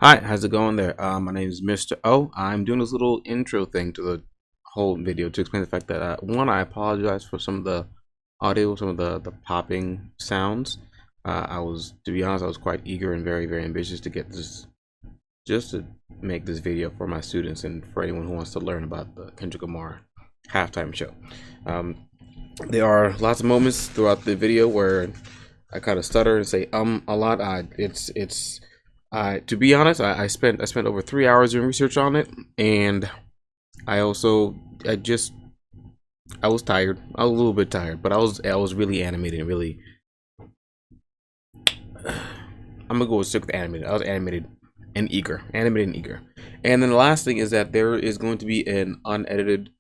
Hi, how's it going there? My name is Mr.O. I'm doing this little intro thing to the whole video to explain the fact that one, I apologize for some of the audio, some of the popping sounds. To be honest, I was quite eager and very ambitious to get this, just to make this video for my students and for anyone who wants to learn about the Kendrick Lamar halftime show. There are lots of moments throughout the video where I kind of stutter and say a lot. To be honest, I spent over 3 hours doing research on it, and I was tired. I was a little bit tired, but I was really animated and really. I'm gonna go stick with animated. I was animated and eager, And then the last thing is that there is going to be an unedited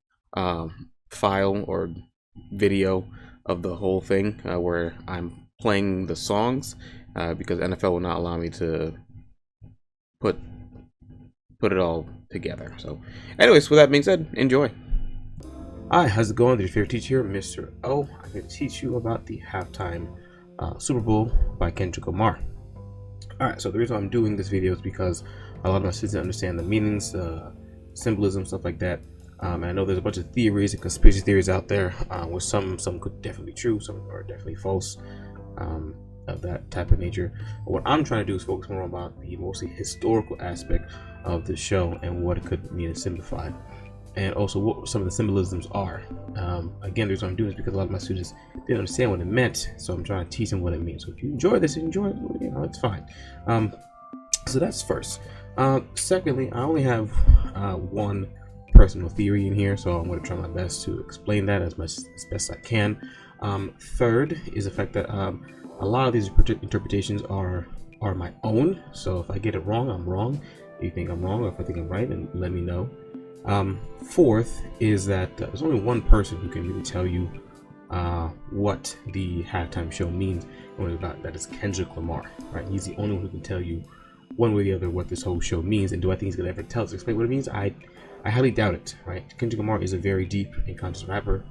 file or video of the whole thing where I'm playing the songs because NFL will not allow me to put it all together. So anyways, with that being said, enjoy. Hi, how's it going? This is your favorite teacher, Mr.O. I'm going to teach you about the halftime Super Bowl by Kendrick Lamar. Alright, so the reason I'm doing this video is because a lot of my students understand the meanings, symbolism, stuff like that. And I know there's a bunch of theories and conspiracy theories out there, with some could definitely be true, some are definitely false, of that type of nature. But what I'm trying to do is focus more about the mostly historical aspect of the show and what it could mean and signify, and also what some of the symbolisms are. Again, the reason I'm doing this because a lot of my students didn't understand what it meant, so I'm trying to teach them what it means. So if you enjoy this, enjoy it, it's fine. So that's first. Secondly, I only have one personal theory in here, so I'm going to try my best to explain that as best I can. Third is the fact that a lot of these interpretations are my own, so if I get it wrong, I'm wrong. If you think I'm wrong, or if I think I'm right, then let me know. Fourth is that there's only one person who can really tell you what the halftime show means, and that is Kendrick Lamar. Right? He's the only one who can tell you one way or the other what this whole show means. And do I think he's gonna ever explain what it means? I highly doubt it. Right? Kendrick Lamar is a very deep and conscious rapper.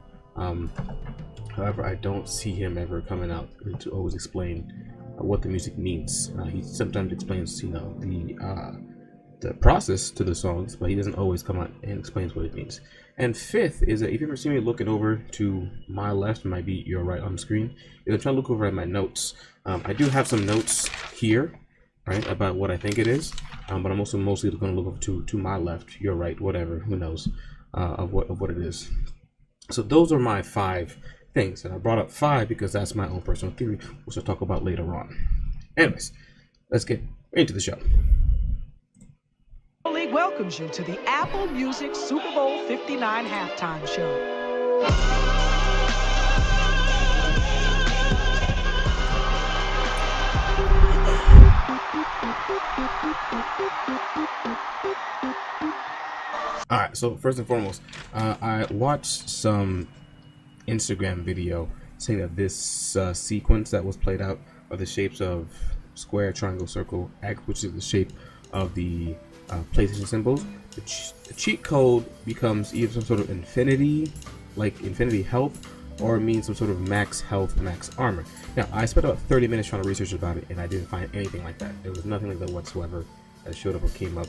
However, I don't see him ever coming out to always explain what the music means. He sometimes explains, the process to the songs, but he doesn't always come out and explains what it means. And fifth is that if you ever see me looking over to my left, it might be your right on the screen, is I'm trying to look over at my notes. I do have some notes here, right, about what I think it is, but I'm also mostly going to look over to my left, your right, whatever, who knows, of what it is. So those are my 5 things, and I brought up 5 because that's my own personal theory, which I'll talk about later on. Anyways, let's get into the show. League welcomes you to the Apple Music Super Bowl 59 halftime show. All right, so first and foremost, I watched some Instagram video saying that this sequence that was played out are the shapes of square, triangle, circle, X, which is the shape of the PlayStation symbols. The cheat code becomes either some sort of infinity, like infinity health, or it means some sort of max health, max armor. Now, I spent about 30 minutes trying to research about it, and I didn't find anything like that. There was nothing like that whatsoever that showed up or came up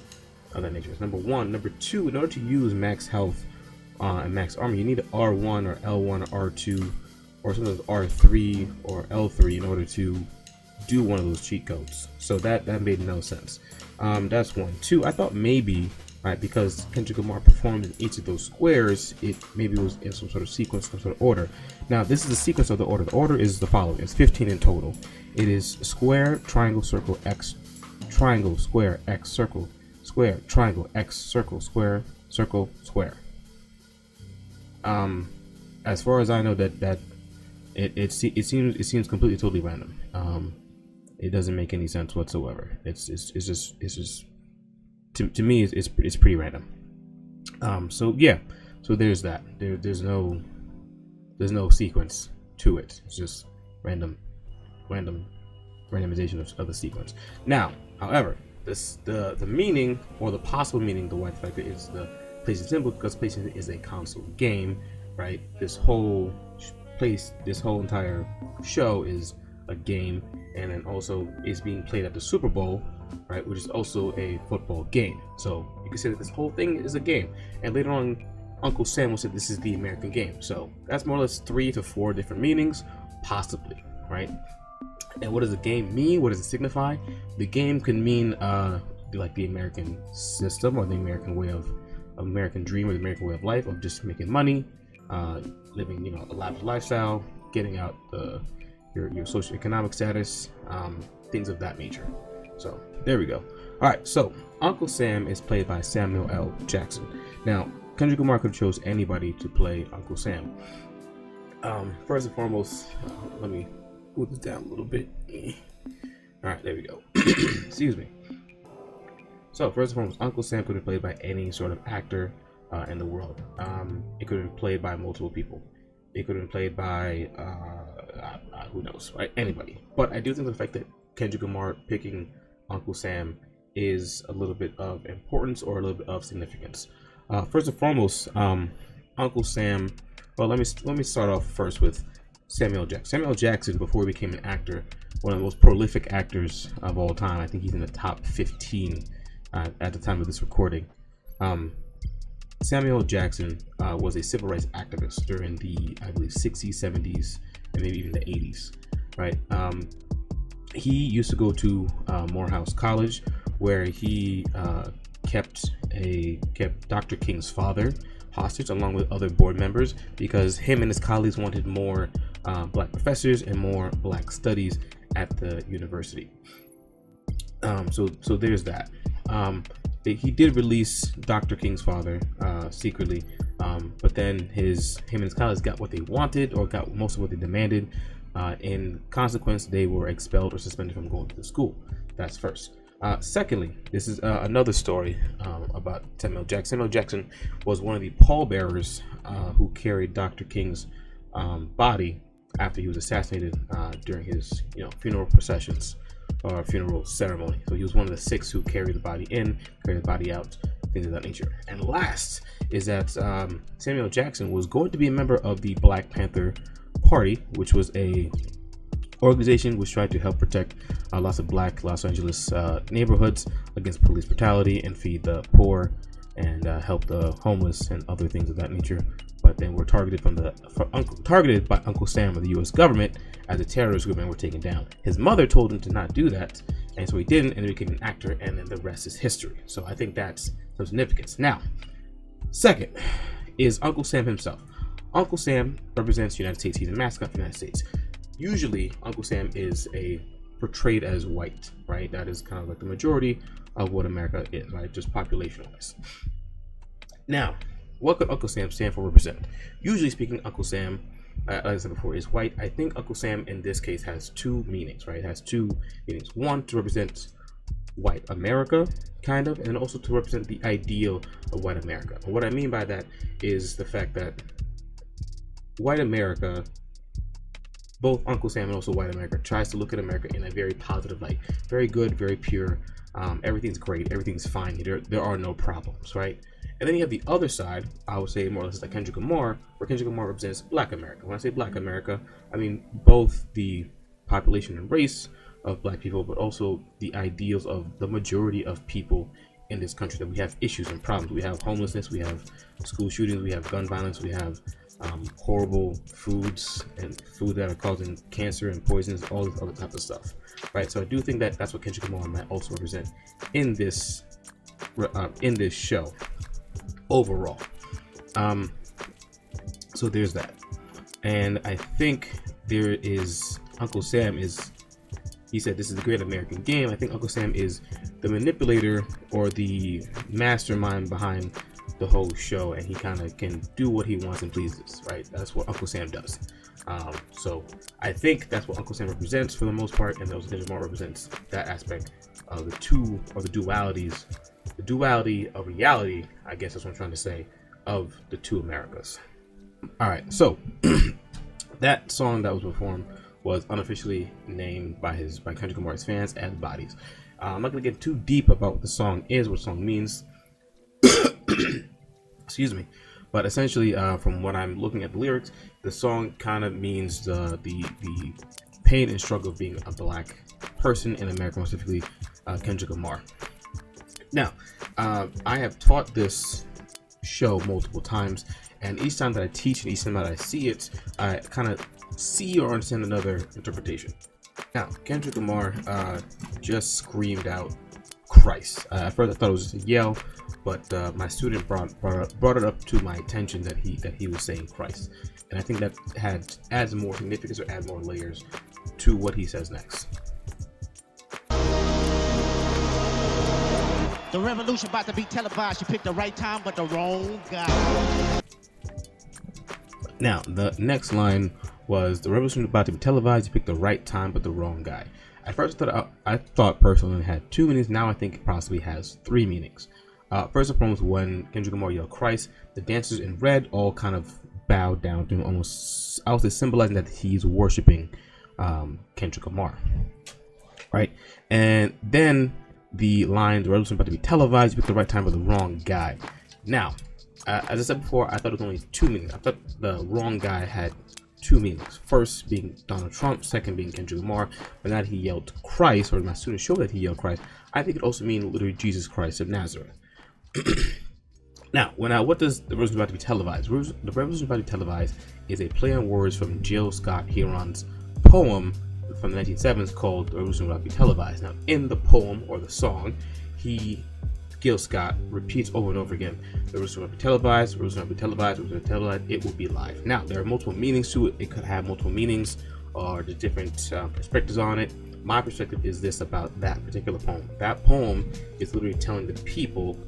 of that nature. That's number one. Number two, in order to use max health and max armor, you need R1 or L1 or R2 or sometimes R3 or L3 in order to do one of those cheat codes. So that made no sense. That's one. Two, I thought maybe, right, because Kendrick Lamar performed in each of those squares, it maybe was in some sort of sequence, some sort of order. Now, this is the sequence of the order. The order is the following. It's 15 in total. It is square, triangle, circle, X, triangle, square, X, circle, square, triangle, X, circle, square, circle, square. As far as I know, that it seems completely totally random. It doesn't make any sense whatsoever. It's just to me it's pretty random. So yeah, so there's that. There's no sequence to it. It's just randomization of the sequence. Now, however, the meaning or the possible meaning, the white factor is the PlayStation symbol, because PlayStation is a console game, right? This whole entire show is a game, and then also is being played at the Super Bowl, right, which is also a football game. So you can say that this whole thing is a game. And later on, Uncle Sam will say this is the American game. So that's more or less 3 to 4 different meanings, possibly, right? And what does the game mean? What does it signify? The game can mean like the American system, or the American way of American dream, or the American way of life, of just making money, living, you know, a lavish lifestyle, getting out your socioeconomic status, things of that nature. So there we go. All right, so Uncle Sam is played by Samuel L. Jackson. Now, Kendrick Lamar could have chose anybody to play Uncle Sam. First and foremost, let me move this down a little bit. All right, there we go. Excuse me. So first and foremost, Uncle Sam could have been played by any sort of actor in the world. It could have been played by multiple people. It could have been played by who knows, right? Anybody. But I do think the fact that Kendrick Lamar picking Uncle Sam is a little bit of importance, or a little bit of significance. First and foremost, Uncle Sam. Well, let me start off first with Samuel Jackson. Samuel Jackson, before he became an actor, one of the most prolific actors of all time. I think he's in the top 15 at the time of this recording. Samuel Jackson was a civil rights activist during the, I believe, 60s, 70s, and maybe even the 80s, right? He used to go to Morehouse College, where he kept Dr. King's father hostage, along with other board members, because him and his colleagues wanted more black professors and more black studies at the university. So there's that. He did release Dr. King's father secretly, but then him and his colleagues got what they wanted, or got most of what they demanded. In consequence, they were expelled or suspended from going to the school. That's first. Secondly, this is another story about Samuel Jackson. Samuel Jackson was one of the pallbearers who carried Dr. King's body after he was assassinated during his funeral processions or funeral ceremony. So he was one of the 6 who carried the body in, carried the body out, things of that nature. And last is that Samuel Jackson was going to be a member of the Black Panther Party, which was a organization which tried to help protect lots of black Los Angeles neighborhoods against police brutality, and feed the poor, and help the homeless and other things of that nature. But then were targeted targeted by Uncle Sam of the U.S. government as a terrorist group, and were taken down. His mother told him to not do that, and so he didn't, and he became an actor, and then the rest is history. So I think that's some significance. Now, second is Uncle Sam himself. Uncle Sam represents the United States. He's a mascot for the United States. Usually, Uncle Sam is portrayed as white, right? That is kind of like the majority of what America is, right? Just population-wise. Now, what could Uncle Sam stand for, represent? Usually speaking, Uncle Sam, like I said before, is white. I think Uncle Sam in this case has 2 meanings, right? It has 2 meanings. One, to represent white America, kind of, and also to represent the ideal of white America. And what I mean by that is the fact that white America, both Uncle Sam and also white America, tries to look at America in a very positive light. Very good, very pure. Everything's great, everything's fine. There are no problems, right? And then you have the other side, I would say more or less like Kendrick Lamar, where Kendrick Lamar represents Black America. When I say Black America, I mean both the population and race of Black people, but also the ideals of the majority of people in this country, that we have issues and problems. We have homelessness, we have school shootings, we have gun violence, we have horrible foods and food that are causing cancer and poisons, all this other type of stuff, right? So I do think that that's what Kendrick Lamar might also represent in this show overall. So there's that. And I think there is Uncle Sam he said this is a great American game. I think Uncle Sam is the manipulator or the mastermind behind the whole show, and he kind of can do what he wants and pleases, right? That's what Uncle Sam does. So I think that's what Uncle Sam represents for the most part, and those Kendrick Lamar represents that aspect of the two, or the duality of reality, I guess that's what I'm trying to say, of the 2 Americas. All right, so that song that was performed was unofficially named by Kendrick Lamar's fans as Bodies. I'm not gonna get too deep about what the song is, what the song means. Excuse me, but essentially, from what I'm looking at the lyrics, the song kind of means the pain and struggle of being a Black person in America, specifically Kendrick Lamar. Now, I have taught this show multiple times, and each time that I teach and each time that I see it, I kind of see or understand another interpretation. Now, Kendrick Lamar just screamed out Christ. At first I thought it was just a yell, but my student brought it up to my attention that he was saying Christ, and I think that adds more significance or adds more layers to what he says next. The revolution about to be televised. You picked the right time, but the wrong guy. Now, the next line was, the revolution is about to be televised. You picked the right time, but the wrong guy. At first, I thought personally it had 2 meanings. Now I think it possibly has 3 meanings. First and foremost, when Kendrick Lamar yelled Christ, the dancers in red all kind of bowed down to him, almost, I would say, symbolizing that he's worshiping Kendrick Lamar. Right? And then the line, the revolution is about to be televised, you picked the right time, but the wrong guy. Now, as I said before, I thought it was only 2 meanings. I thought the wrong guy had 2 meanings. First being Donald Trump, second being Kendrick Lamar. But now that he yelled Christ, or my students showed that he yelled Christ, I think it also means literally Jesus Christ of Nazareth. Now, what does the revolution about to be televised? The revolution about to be televised is a play on words from Jill Scott Heron's poem from the 1970s called The Revolution About to Be Televised. Now, in the poem or the song, Gil Scott repeats over and over again, the revolution will be televised, the revolution will be televised, the revolution will be televised, it will be live. Now, there are multiple meanings to it. It could have multiple meanings or the different perspectives on it. My perspective is this about that particular poem. That poem is literally telling the people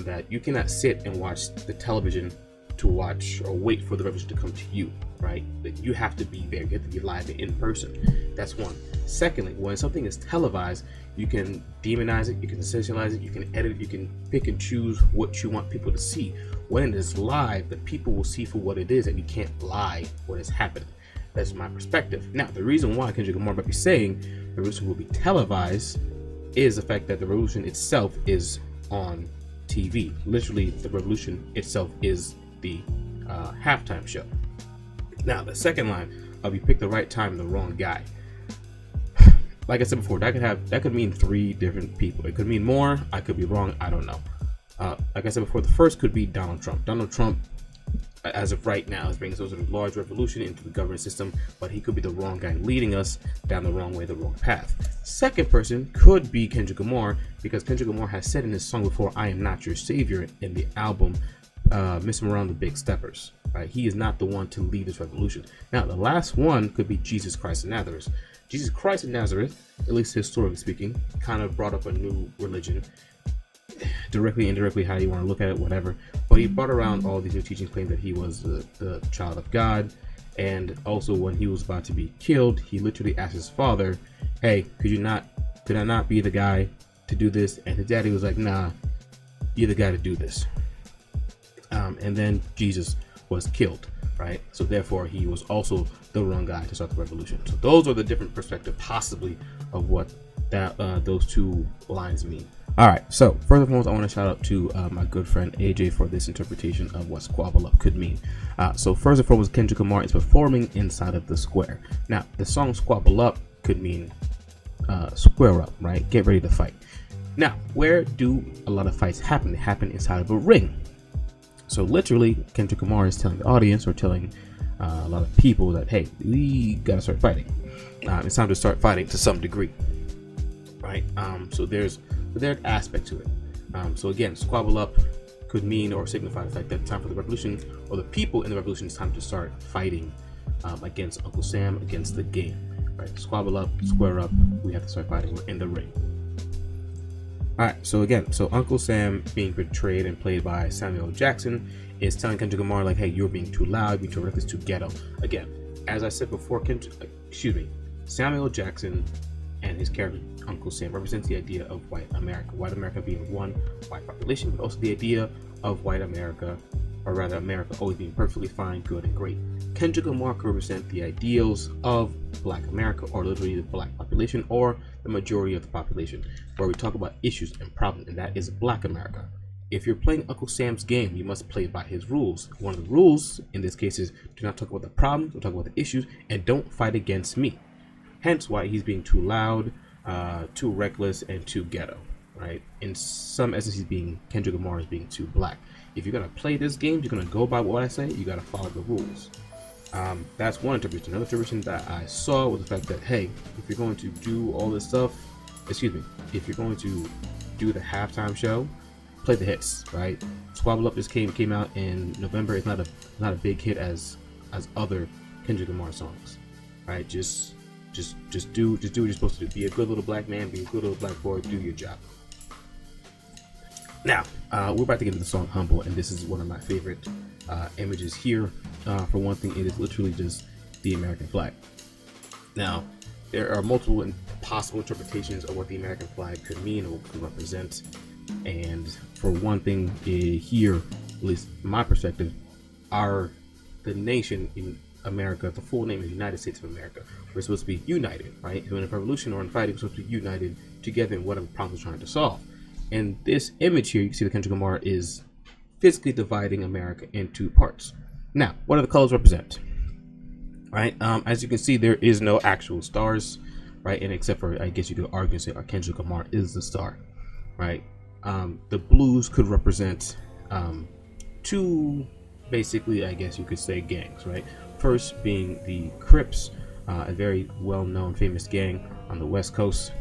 that you cannot sit and watch the television to watch or wait for the revolution to come to you, right? That you have to be there, you have to be live and in person. That's one. Secondly, when something is televised, you can demonize it, you can sensationalize it, you can edit it, you can pick and choose what you want people to see. When it is live, the people will see for what it is, and you can't lie what is happening. That's my perspective. Now, the reason why Kendrick Lamar might be saying the revolution will be televised is the fact that the revolution itself is on TV. Literally, the revolution itself is the halftime show. Now, the second line of you picked the right time and the wrong guy. Like I said before, that could mean 3 different people. It could mean more. I could be wrong. I don't know. Like I said before, the first could be Donald Trump. Donald Trump, as of right now, is bringing some sort of large revolution into the government system, but he could be the wrong guy leading us down the wrong way, the wrong path. Second person could be Kendrick Lamar, because Kendrick Lamar has said in his song before, "I am not your savior," in the album Mr.O and the Big Steppers. Right? He is not the one to lead this revolution. Now, the last one could be Jesus Christ of Nazareth. Jesus Christ of Nazareth, at least historically speaking, kind of brought up a new religion. Directly, indirectly, how you want to look at it, whatever. But he brought around all these new teachings, claimed that he was the child of God. And also, when he was about to be killed, he literally asked his father, "Hey, could I not be the guy to do this?" And his daddy was like, "Nah, you're the guy to do this." And then Jesus was killed, right? So therefore, he was also the wrong guy to start the revolution. So those are the different perspectives, possibly, of what those 2 lines mean. All right, so first and foremost, I want to shout out to my good friend AJ for this interpretation of what Squabble Up could mean. So first and foremost, Kendrick Lamar is performing inside of the square. Now, the song Squabble Up could mean square up, right? Get ready to fight. Now, where do a lot of fights happen? They happen inside of a ring. So literally, Kendrick Lamar is telling the audience, or telling a lot of people, that, hey, we gotta start fighting. It's time to start fighting to some degree, right? So there's that aspect to it. So again, Squabble Up could mean or signify the fact that it's time for the revolution, or the people in the revolution, it's time to start fighting against Uncle Sam, against the game, right? Squabble up, square up, we have to start fighting. We're in the ring. All right, so again, Uncle Sam, being portrayed and played by Samuel Jackson, is telling Kendrick Lamar, like, hey, you're being too loud, you're too reckless, too ghetto. Again, as I said before, Samuel Jackson and his character Uncle Sam represents the idea of white America being one white population, but also the idea of white America, or rather America always being perfectly fine, good, and great. Kendrick Lamar could represent the ideals of Black America, or literally the Black population, or the majority of the population, where we talk about issues and problems, and that is Black America. If you're playing Uncle Sam's game, you must play by his rules. One of the rules in this case is do not talk about the problems, don't talk about the issues, and don't fight against me. Hence why he's being too loud, too reckless, and too ghetto, right? In some essence, Kendrick Lamar is being too black. If you're gonna play this game, you're gonna go by what I say. You gotta follow the rules. That's one interpretation. Another interpretation that I saw was the fact that, hey, if you're going to do all this stuff, if you're going to do the halftime show, play the hits, right? Squabble Up just came out in November. It's not a big hit as other Kendrick Lamar songs, right? Just do what you're supposed to do. Be a good little black man. Be a good little black boy. Do your job. Now, we're about to get into the song Humble, and this is one of my favorite images here. For one thing, it is literally just the American flag. Now, there are multiple possible interpretations of what the American flag could mean or could represent. And for one thing, here, at least my perspective, the nation in America, the full name is United States of America. We're supposed to be united, right? So in a revolution or in fighting, we're supposed to be united together in whatever problem we're trying to solve. And this image here, you can see the Kendrick Lamar is physically dividing America into parts. Now, what do the colors represent? Right? As you can see, there is no actual stars, right? And except for, I guess you could argue and say, Kendrick Lamar is the star, right? The blues could represent two, basically, I guess you could say, gangs, right? First being the Crips, a very well-known, famous gang on the West Coast,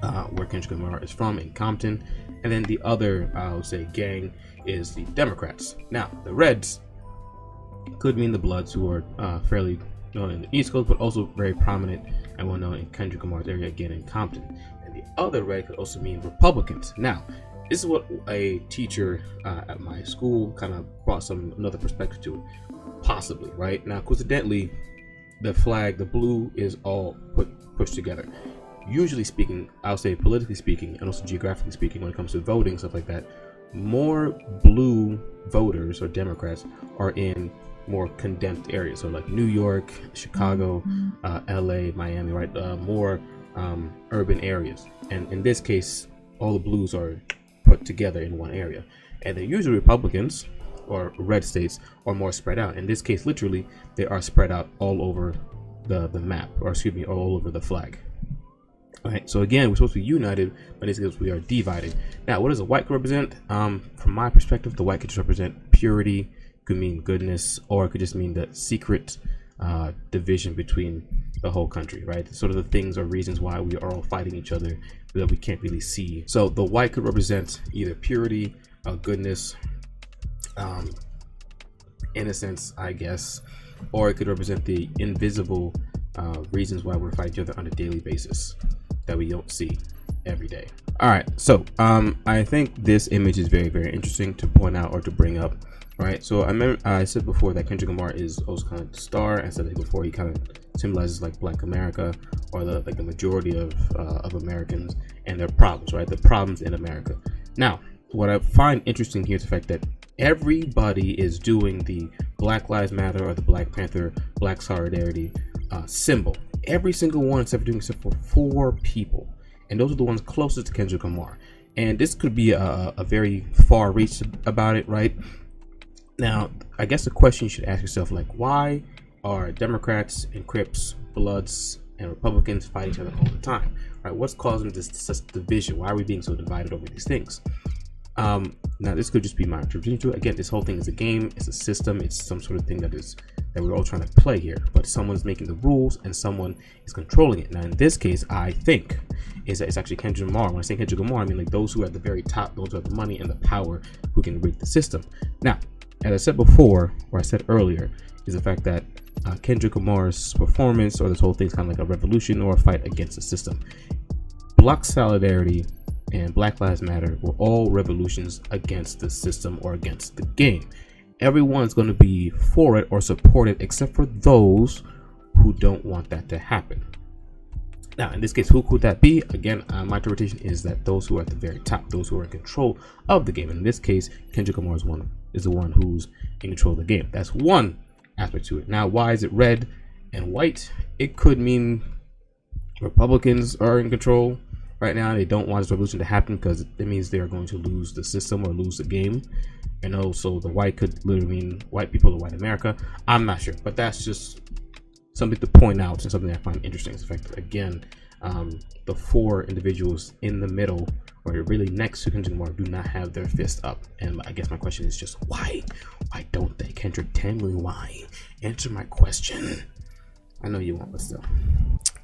where Kendrick Lamar is from, in Compton. And then the other, I would say, gang is the Democrats. Now, the Reds could mean the Bloods, who are fairly known in the East Coast, but also very prominent and well known in Kendrick Lamar's area, again in Compton. And the other red could also mean Republicans. Now, this is what a teacher at my school kind of brought another perspective to it, possibly, right? Now, coincidentally, the flag, the blue, is all pushed together. Usually speaking, I'll say politically speaking, and also geographically speaking, when it comes to voting, stuff like that, more blue voters or Democrats are in more condensed areas, so like New York, Chicago, LA, Miami, right? More urban areas. And in this case, all the blues are put together in one area. And then usually Republicans or red states are more spread out. In this case, literally, they are spread out all over the map, or excuse me, all over the flag. All right, so again, we're supposed to be united, but in this case, we are divided. Now, what does a white represent? From my perspective, the white could just represent purity, could mean goodness, or it could just mean the secret division between the whole country, right? Sort of the things or reasons why we are all fighting each other that we can't really see. So the white could represent either purity, goodness, innocence, I guess, or it could represent the invisible reasons why we're fighting each other on a daily basis that we don't see every day. All right, so I think this image is very, very interesting to point out or to bring up. Right, so I said before that Kendrick Lamar is also kind of the star. I said that before, he kind of symbolizes like Black America, or the majority of Americans and their problems, right? The problems in America. Now, what I find interesting here is the fact that everybody is doing the Black Lives Matter or the Black Panther, Black Solidarity symbol. Every single one except for 4 people, and those are the ones closest to Kendrick Lamar. And this could be a very far reach about it, right? Now, I guess the question you should ask yourself, like, why are Democrats and Crips, Bloods, and Republicans fighting each other all the time? Right? What's causing this such division? Why are we being so divided over these things? Now, this could just be my interpretation to it. Again, this whole thing is a game. It's a system. It's some sort of thing that we're all trying to play here. But someone's making the rules and someone is controlling it. Now, in this case, I think is that it's actually Kendrick Lamar. When I say Kendrick Lamar, I mean like those who are at the very top, those who have the money and the power, who can rig the system. Now, as I said before, or I said earlier, is the fact that Kendrick Lamar's performance, or this whole thing, is kind of like a revolution or a fight against the system. Black Solidarity and Black Lives Matter were all revolutions against the system or against the game. Everyone's going to be for it or support it, except for those who don't want that to happen. Now, in this case, who could that be? Again, my interpretation is that those who are at the very top, those who are in control of the game. In this case, Kendrick Lamar is the one who's in control of the game. That's one aspect to it. Now, why is it red and white? It could mean Republicans are in control right now. They don't want this revolution to happen because it means they're going to lose the system or lose the game. And also, the white could literally mean white people or white America. I'm not sure, but that's just something to point out and something I find interesting. Is the fact that, again, the 4 individuals in the middle or really next to Kendrick Lamar do not have their fist up. And I guess my question is just why? Why don't they? Kendrick, tell me why. Answer my question. I know you won't, but still.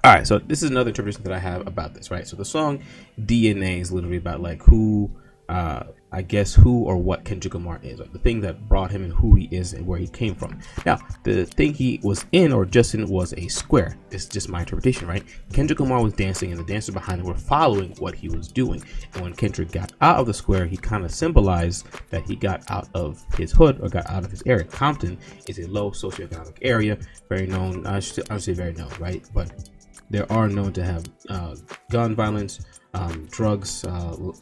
All right, so this is another interpretation that I have about this, right? So the song DNA is literally about like who, I guess who or what Kendrick Lamar is, like the thing that brought him and who he is and where he came from. Now, the thing he was in or just in was a square. This is just my interpretation, right? Kendrick Lamar was dancing and the dancers behind him were following what he was doing. And when Kendrick got out of the square, he kind of symbolized that he got out of his hood or got out of his area. Compton is a low socioeconomic area, very known, I should say very known, right? But there are known to have gun violence, drugs,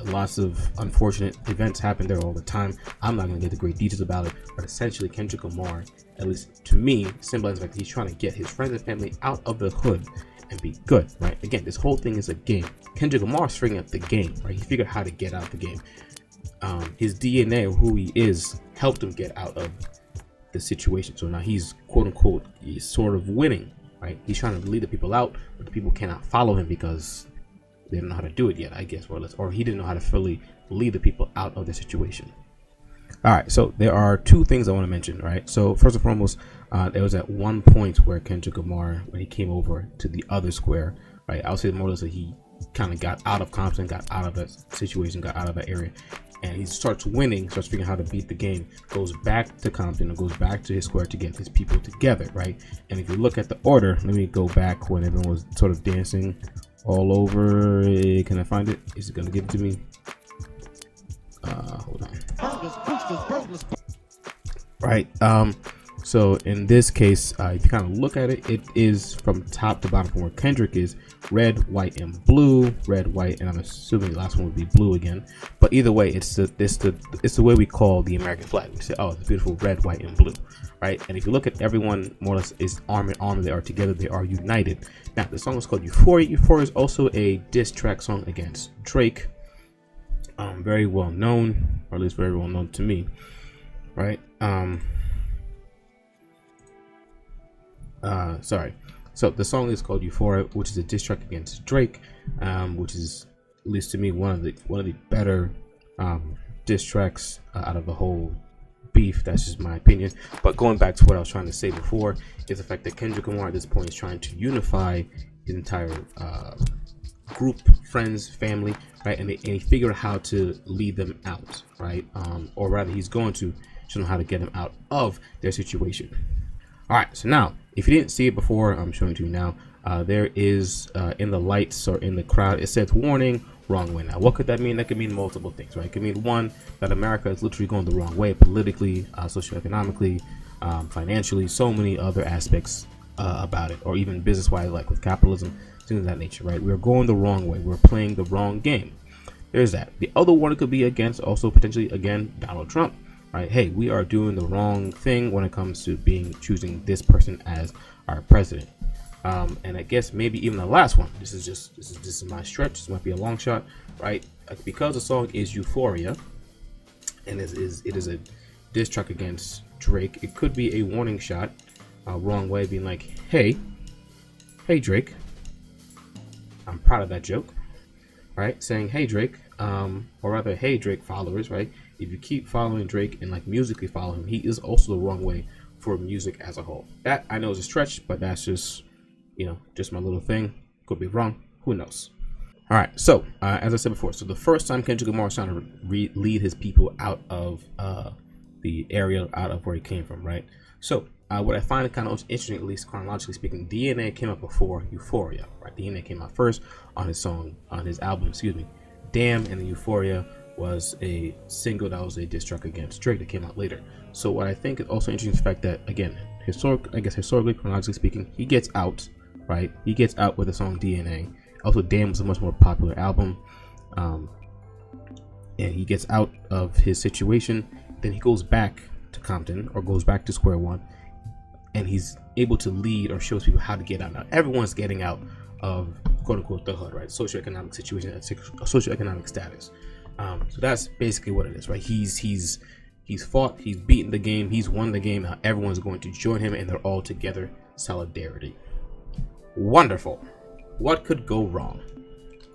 lots of unfortunate events happen there all the time. I'm not going to get the great details about it, but essentially Kendrick Lamar, at least to me, symbolizes like he's trying to get his friends and family out of the hood and be good, right? Again, this whole thing is a game. Kendrick Lamar's figuring out the game, right? He figured out how to get out of the game. His DNA or who he is helped him get out of the situation. So now he's quote unquote, he's sort of winning, right? He's trying to lead the people out, but the people cannot follow him because they don't know how to do it yet, I guess, or he didn't know how to fully lead the people out of the situation. All right, so there are 2 things I want to mention, right? So first and foremost, there was at one point where Kendrick Lamar, when he came over to the other square, right? I'll say more or less that he kind of got out of Compton, got out of that situation, got out of that area, and he starts winning, starts figuring out how to beat the game, goes back to Compton and goes back to his square to get his people together, right? And if you look at the order, let me go back when everyone was sort of dancing all over. Can I find it? Is it gonna give it to me? Hold on. Right. So in this case, if you kind of look at it, it is from top to bottom from where Kendrick is red, white, and blue. Red, white, and I'm assuming the last one would be blue again. But either way, it's the way we call the American flag. We say, oh, it's beautiful red, white, and blue, right? And if you look at everyone, more or less is arm in arm. They are together. They are united. Now, the song is called Euphoria. Euphoria is also a diss track song against Drake. Very well known, or at least very well known to me, right? Sorry. So the song is called Euphoria, which is a diss track against Drake, which is, at least to me, one of the better diss tracks out of the whole beef. That's just my opinion. But going back to what I was trying to say before, is the fact that Kendrick Lamar at this point is trying to unify his entire group, friends, family, right? And he figured out how to lead them out, right? Or rather, he's going to show them how to get them out of their situation. All right, so now, if you didn't see it before, I'm showing it to you now. There is in the lights or in the crowd, it says warning, wrong way. Now, what could that mean? That could mean multiple things, right? It could mean one, that America is literally going the wrong way politically, socioeconomically, financially, so many other aspects about it, or even business-wise, like with capitalism, things of that nature, right? We're going the wrong way. We're playing the wrong game. There's that. The other one could be against, also potentially, again, Donald Trump. Right? Hey, we are doing the wrong thing when it comes to choosing this person as our president. And I guess maybe even the last one. This is my stretch. This might be a long shot, right? Because the song is Euphoria, and it is a diss track against Drake. It could be a warning shot, wrong way, being like, hey Drake. I'm proud of that joke, right? Saying, hey Drake, or rather, hey Drake followers, right? If you keep following Drake and like musically follow him, he is also the wrong way for music as a whole. That I know is a stretch, but that's just, just my little thing. Could be wrong. Who knows? All right. So as I said before, so the first time Kendrick Lamar is trying to lead his people out of the area, out of where he came from, right? So what I find kind of interesting, at least chronologically speaking, DNA came out before Euphoria, right? DNA came out first on his album, Damn, and the Euphoria was a single that was a diss track against Drake that came out later. So what I think is also interesting is the fact that, again, historically, chronologically speaking, he gets out, right? He gets out with the song DNA. Also, Damn was a much more popular album. And he gets out of his situation. Then he goes back to Compton, or goes back to square one, and he's able to lead or shows people how to get out. Now, everyone's getting out of, quote unquote, the hood, right? Socioeconomic situation, socioeconomic status. So that's basically what it is, right? He's fought, he's beaten the game, he's won the game. Now everyone's going to join him, and they're all together. Solidarity. Wonderful. What could go wrong?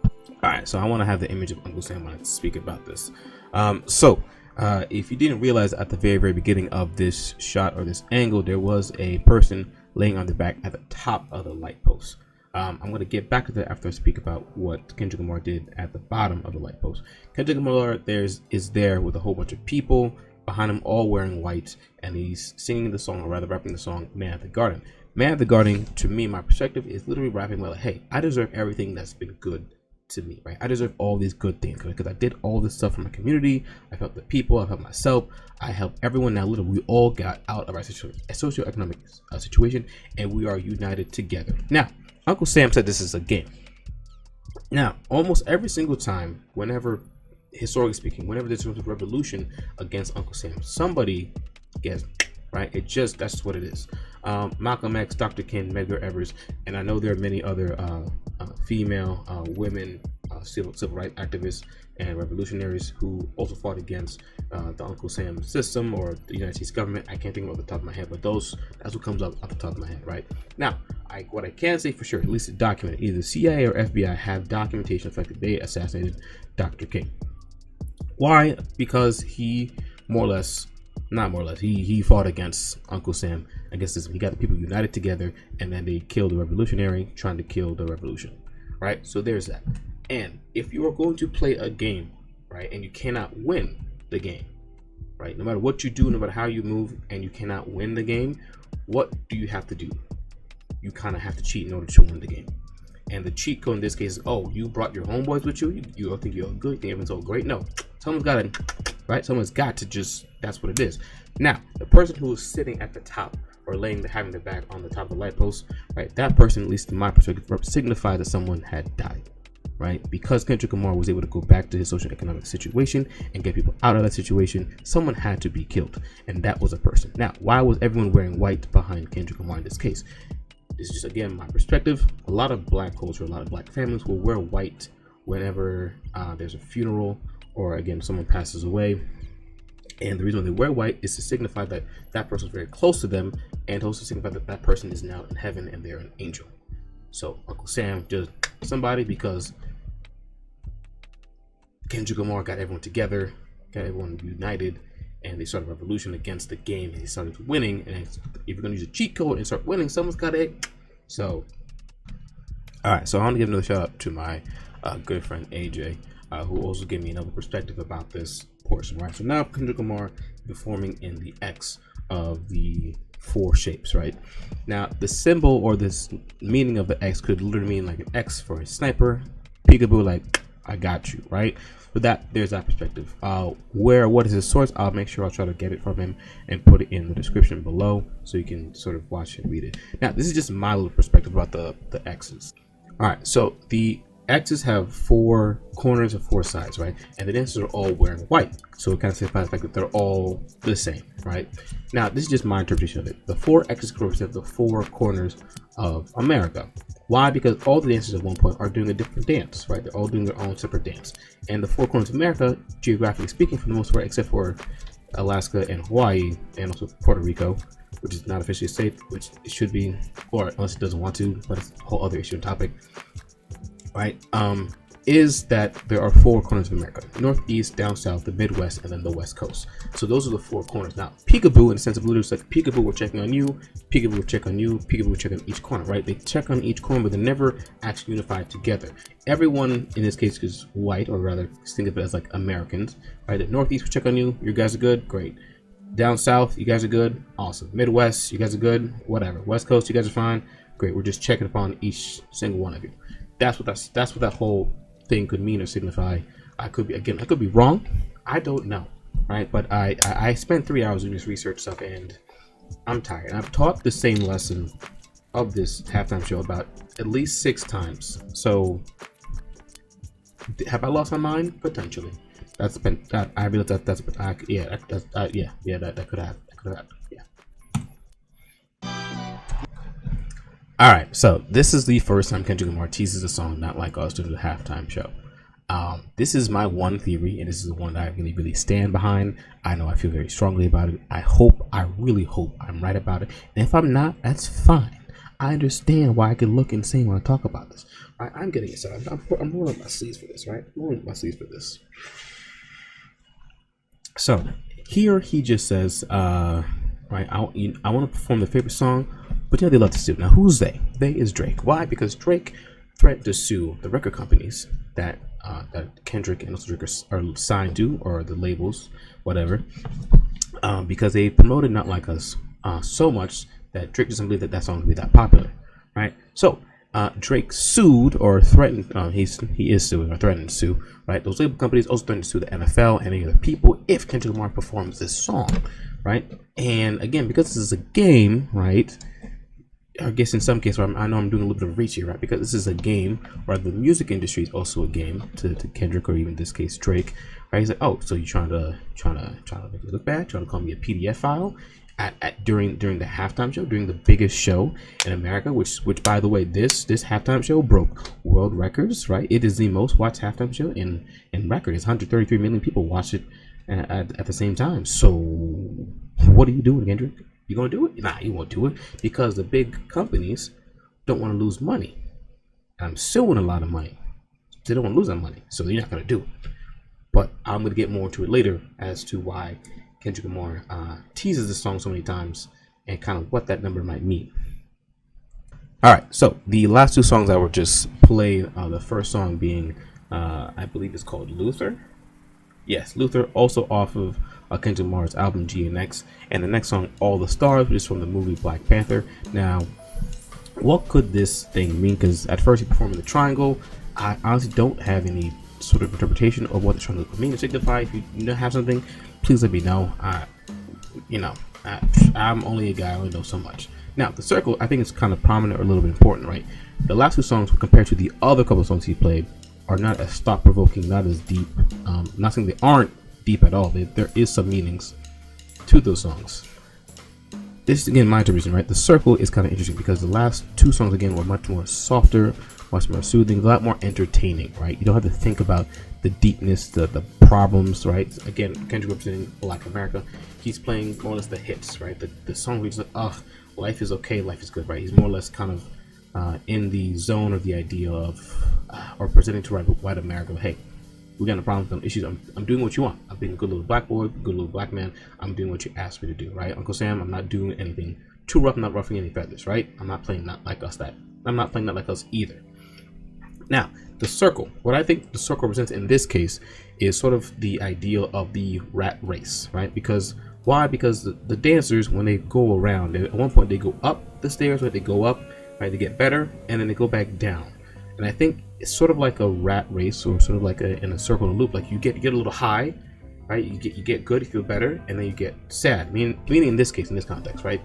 All right, so I want to have the image of Uncle Sam when I speak about this. If you didn't realize at the very beginning of this shot or this angle, there was a person laying on their back at the top of the light post. I'm going to get back to that after I speak about what Kendrick Lamar did at the bottom of the light post. Kendrick Lamar is there with a whole bunch of people behind him, all wearing white, and he's singing the song, or rather rapping the song, Man at the Garden. Man at the Garden, to me, my perspective, is literally rapping well, hey, I deserve everything that's been good to me, right? I deserve all these good things because I did all this stuff for my community. I helped the people, I helped myself, I helped everyone. Now literally we all got out of our socioeconomic situation, and we are united together. Now Uncle Sam said this is a game. Now almost every single time, whenever, historically speaking, whenever there's a revolution against Uncle Sam, somebody gets, right? That's what it is. Malcolm X, Dr. King, Medgar Evers, and I know there are many other female women civil rights activists and revolutionaries who also fought against the Uncle Sam system or the United States government. I can't think of off the top of my head, but that's what comes up off the top of my head, right? Now, what I can say for sure, at least it's documented, either CIA or FBI have documentation of the fact that they assassinated Dr. King. Why? Because he he fought against Uncle Sam. I guess he got the people united together, and then they killed the revolutionary trying to kill the revolution, right? So there's that. And if you are going to play a game, right, and you cannot win the game, right, no matter what you do, no matter how you move, and you cannot win the game, what do you have to do? You kind of have to cheat in order to win the game. And the cheat code in this case is, oh, you brought your homeboys with you? You think you're good? You think everything's all great? No. Someone's got to just, that's what it is. Now, the person who is sitting at the top or having their back on the top of the light post, right, that person, at least in my perspective, signifies that someone had died, right? Because Kendrick Lamar was able to go back to his social economic situation and get people out of that situation, someone had to be killed, and that was a person. Now, why was everyone wearing white behind Kendrick Lamar in this case? This is just, again, my perspective. A lot of black culture, a lot of black families will wear white whenever there's a funeral or, again, someone passes away. And the reason they wear white is to signify that that person is very close to them, and also signify that that person is now in heaven and they're an angel. So Uncle Sam just somebody, because Kendrick Lamar got everyone together, got everyone united, and they started a revolution against the game, and they started winning. And if you're going to use a cheat code and start winning, someone's got it. So, all right. So I want to give another shout out to my good friend AJ, who also gave me another perspective about this portion. Right. So now Kendrick Lamar performing in the X of the 4 shapes. Right. Now the symbol or this meaning of the X could literally mean like an X for a sniper, peekaboo, like I got you. Right. But there's that perspective. What is his source? I'll make sure I'll try to get it from him and put it in the description below so you can sort of watch and read it. Now, this is just my little perspective about the X's. All right, so the X's have 4 corners and 4 sides, right? And the dancers are all wearing white, so it kind of signifies the fact that they're all the same, right? Now, this is just my interpretation of it. The 4 X's represent the 4 corners of America. Why? Because all the dancers at one point are doing a different dance, right? They're all doing their own separate dance. And the 4 corners of America, geographically speaking, for the most part, except for Alaska and Hawaii, and also Puerto Rico, which is not officially a state, which it should be, or unless it doesn't want to, but it's a whole other issue and topic, right? Is that there are 4 corners of America: Northeast, down south, the Midwest, and then the West Coast. So those are the 4 corners. Now, Peekaboo, in the sense of literally, it's like Peekaboo, we're checking on you, Peekaboo, we're checking on you, Peekaboo, we're checking on each corner, right? They check on each corner, but they're never actually unified together. Everyone in this case is white, or rather, think of it as like Americans, right? The Northeast, we check on you, you guys are good, great. Down south, you guys are good, awesome. Midwest, you guys are good, whatever. West Coast, you guys are fine, great. We're just checking upon each single one of you. That's what that whole thing could mean or signify. I could be wrong. I don't know, right? But I spent 3 hours doing this research stuff, and I'm tired. I've taught the same lesson of this halftime show about at least 6 times. So have I lost my mind? Potentially. That could happen. Yeah. All right, so this is the first time Kendrick Lamar teases a song Not Like Us during the halftime show. This is my one theory, and this is the one that I really stand behind. I know I feel very strongly about it. I really hope I'm right about it. And if I'm not, that's fine. I understand why I can look insane when I talk about this. Right? I'm getting excited. I'm rolling up my sleeves for this, right? I'm rolling up my sleeves for this. So here he just says, right, I want to perform the favorite song, but they love to sue. Now who's they? They is Drake. Why? Because Drake threatened to sue the record companies that Kendrick and also Drake are signed to, or the labels, whatever, because they promoted Not Like Us so much that Drake doesn't believe that that song will be that popular, right? So Drake sued or threatened. He is suing or threatening to sue, right? Those label companies also threatened to sue the NFL and any other people if Kendrick Lamar performs this song, right? And again, because this is a game, right? I guess in some cases, I know I'm doing a little bit of reach here, right? Because this is a game, or the music industry is also a game to Kendrick, or even in this case Drake, right? He's like, oh, so you're trying to make me look bad, trying to call me a PDF file during the halftime show, during the biggest show in America, which by the way, this halftime show broke world records, right? It is the most watched halftime show in record. It's 133 million people watch it at the same time. So what are you doing, Kendrick? You gonna do it? Nah, you won't do it, because the big companies don't want to lose money. I'm suing a lot of money. They don't want to lose that money, so they're not gonna do it. But I'm gonna get more into it later as to why Kendrick Lamar teases this song so many times and kind of what that number might mean. All right, so the last two songs that were just played, the first song being, I believe it's called Luther. Yes, Luther, also off of Kendrick Lamar's album GNX, and the next song, All the Stars, which is from the movie Black Panther. Now, what could this thing mean? Because at first he performed in the triangle. I honestly don't have any sort of interpretation of what the triangle could mean or signify. If you have something, please let me know. I'm only a guy, I only know so much. Now, the circle, I think it's kind of prominent or a little bit important, right? The last two songs, compared to the other couple of songs he played, are not as thought-provoking, not as deep. Not saying they aren't deep at all. There is some meanings to those songs. This is, again, my interpretation, right? The circle is kind of interesting because the last two songs, again, were much more softer, much more soothing, a lot more entertaining, right? You don't have to think about the deepness, the problems, right? Again, Kendrick representing Black America. He's playing more or less the hits, right? The song where he's like, oh, life is okay, life is good, right? He's more or less kind of in the zone of the idea of, or presenting to white America, hey, we got no problems, no issues. I'm doing what you want. I'm being a good little black boy, good little black man. I'm doing what you asked me to do, right? Uncle Sam, I'm not doing anything too rough, I'm not ruffling any feathers, right? I'm not playing Not Like Us that. I'm not playing Not Like Us either. Now, the circle. What I think the circle represents in this case is sort of the ideal of the rat race, right? Because why? Because the dancers, when they go around, at one point they go up the stairs, right? They go up, right? They get better, and then they go back down. And I think it's sort of like a rat race, or sort of like in a circle and loop. Like you get a little high, right? You get good, you feel better, and then you get sad. Meaning in this case, in this context, right?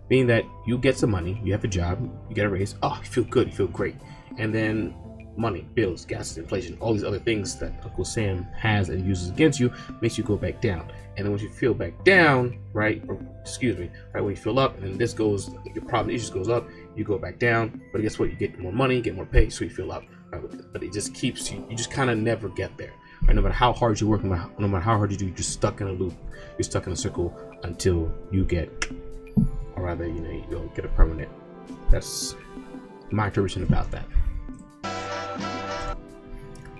Meaning that you get some money, you have a job, you get a raise. Oh, you feel good, you feel great, and then money, bills, gas, inflation, all these other things that Uncle Sam has and uses against you makes you go back down. And then once you feel back down, right, or excuse me, right, when you feel up, and then this goes, your problem issues goes up, you go back down, but guess what? You get more money, get more pay, so you feel up. Right? But it just keeps you just kind of never get there. Right? No matter how hard you work, no matter how hard you do, you're just stuck in a loop, you're stuck in a circle until you get, or rather, you get a permanent. That's my interpretation about that.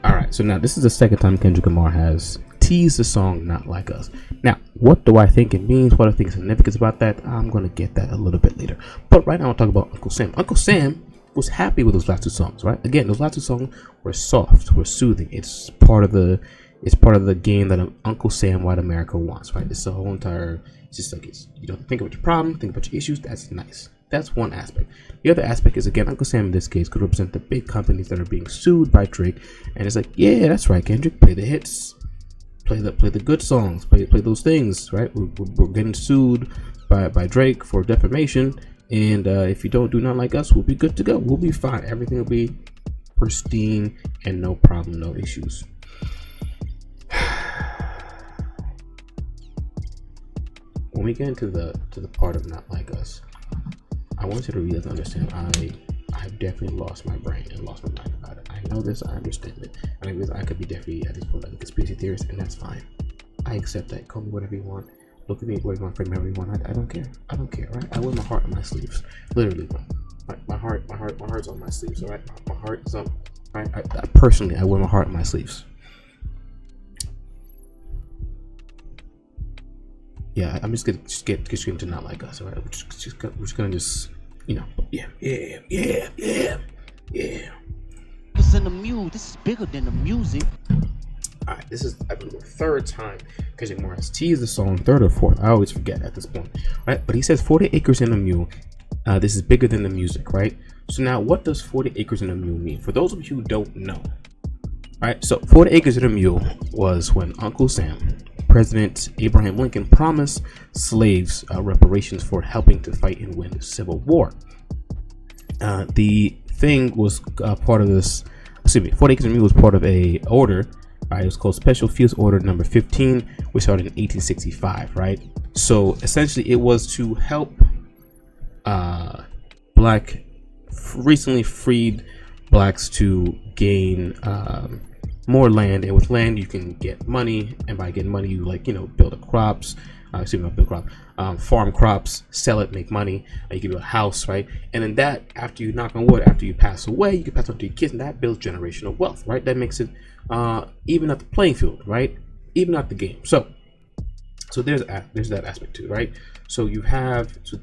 Alright, so now this is the second time Kendrick Lamar has teased the song Not Like Us. Now, what do I think it means? What I think is significant about that? I'm going to get that a little bit later. But right now I'll talk about Uncle Sam. Uncle Sam was happy with those last two songs, right? Again, those last two songs were soft, were soothing. It's part of the game that Uncle Sam White America wants, right? It's the whole entire, it's just like, you don't think about your problem, think about your issues. That's nice. That's one aspect. The other aspect is, again, Uncle Sam in this case could represent the big companies that are being sued by Drake, and it's like, yeah, that's right, Kendrick, play the hits, play the good songs, play those things, right? We're getting sued by Drake for defamation, and if you don't do Not Like Us, we'll be good to go. We'll be fine. Everything will be pristine and no problem, no issues. When we get into the part of Not Like Us, I want you to really understand, I've definitely lost my brain and lost my mind about it. I know this, I understand it. I could be definitely at this point like a conspiracy theorist, and that's fine. I accept that. Call me whatever you want. Look at me whatever you want, frame however you want. I don't care. I don't care, right? I wear my heart on my sleeves. Literally, My heart's on my sleeves. All right, my heart is on. All right, I personally, I wear my heart on my sleeves. Yeah, I'm just gonna get you to not like us. All right, we're just gonna you know, yeah. It's in the Mule. This is bigger than the music. All right, this is, I believe, the third time Kendrick Lamar has teased the song, third or fourth. I always forget at this point. All right, but he says 40 acres in a mule. This is bigger than the music, right? So now, what does 40 acres in a mule mean? For those of you who don't know, all right, so 40 acres in a mule was when Uncle Sam, President Abraham Lincoln, promised slaves reparations for helping to fight and win the Civil War. The thing was part of this. Excuse me, 40 acres in a mule was part of a order. It was called Special Fields Order number 15, which started in 1865, right? So essentially it was to help black, recently freed blacks to gain more land, and with land you can get money, and by getting money you build crops, farm crops, sell it, make money, you can build a house, right? And then that, after you knock on wood, after you pass away, you can pass on to your kids, and that builds generational wealth, right? That makes it even at the playing field, right? Even at the game. So there's that aspect too, right? So you have so